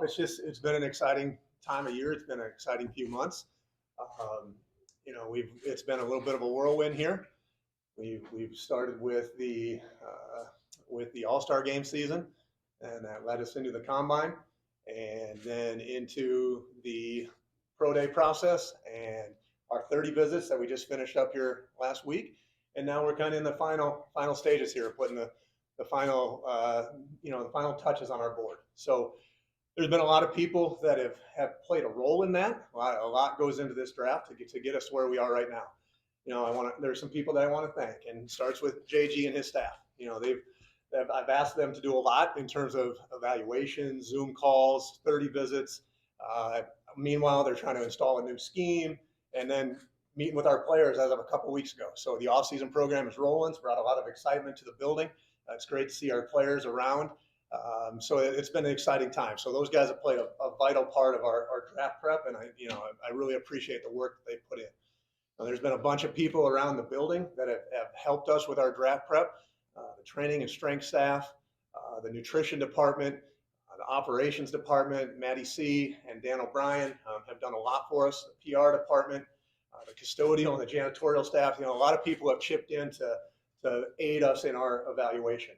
off. It's been an exciting time of year. It's been an exciting few months. It's been a little bit of a whirlwind here. We've started with the All-Star game season, and that led us into the combine, and then into the pro day process and our 30 visits that we just finished up here last week. And now we're kind of in the final stages here, putting the final the final touches on our board. So there's been a lot of people that have played a role in that. A lot goes into this draft to get us where we are right now. There's some people that I want to thank, and it starts with JG and his staff. I've asked them to do a lot in terms of evaluation, Zoom calls, 30 visits. Meanwhile, they're trying to install a new scheme, and then meeting with our players as of a couple weeks ago. So the off-season program is rolling. It's brought a lot of excitement to the building. It's great to see our players around. So it's been an exciting time. So those guys have played a vital part of our draft prep, and I really appreciate the work that they put in. Now, there's been a bunch of people around the building that have helped us with our draft prep. The training and strength staff, the nutrition department, the operations department, Maddie C. and Dan O'Brien have done a lot for us. The PR department, the custodial and the janitorial staff. A lot of people have chipped in to aid us in our evaluation.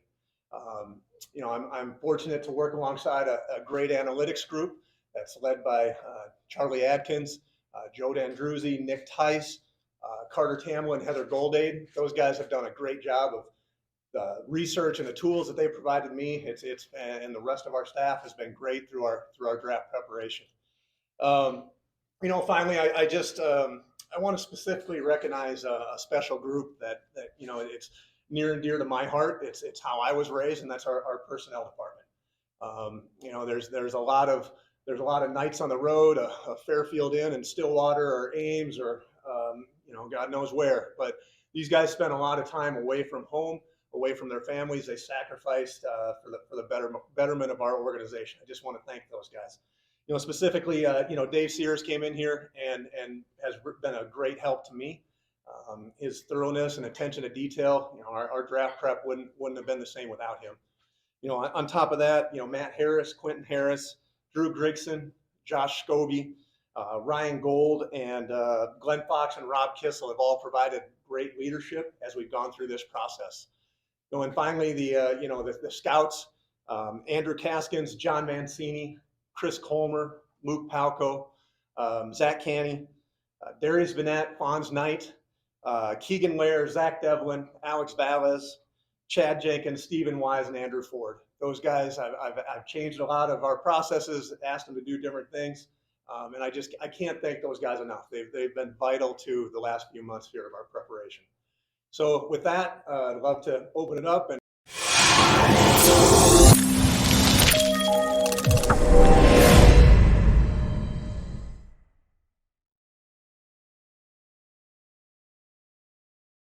I'm fortunate to work alongside a great analytics group that's led by Charlie Adkins, Joe Dandruzzi, Nick Tice, Carter Tamlin, Heather Goldade. Those guys have done a great job of the research and the tools that they provided me. And the rest of our staff has been great through our draft preparation. Finally, I want to specifically recognize a special group that it's near and dear to my heart. It's how I was raised, and that's our personnel department. There's a lot of nights on the road, a Fairfield Inn in Stillwater or Ames or God knows where. But these guys spend a lot of time away from home, away from their families. They sacrificed for the betterment of our organization. I just want to thank those guys. Specifically, Dave Sears came in here and has been a great help to me. His thoroughness and attention to detail, our draft prep wouldn't have been the same without him. On top of that, Matt Harris, Quentin Harris, Drew Grigson, Josh Scobie, Ryan Gold, and Glenn Fox and Rob Kissel have all provided great leadership as we've gone through this process. And finally, the scouts, Andrew Caskins, John Mancini, Chris Colmer, Luke Palco, Zach Canny, Darius Vanette, Fonz Knight, Keegan Lair, Zach Devlin, Alex Valles, Chad Jenkins, Stephen Wise, and Andrew Ford. Those guys, I've changed a lot of our processes, asked them to do different things, and I can't thank those guys enough. They've been vital to the last few months here of our preparation. So with that, I'd love to open it up and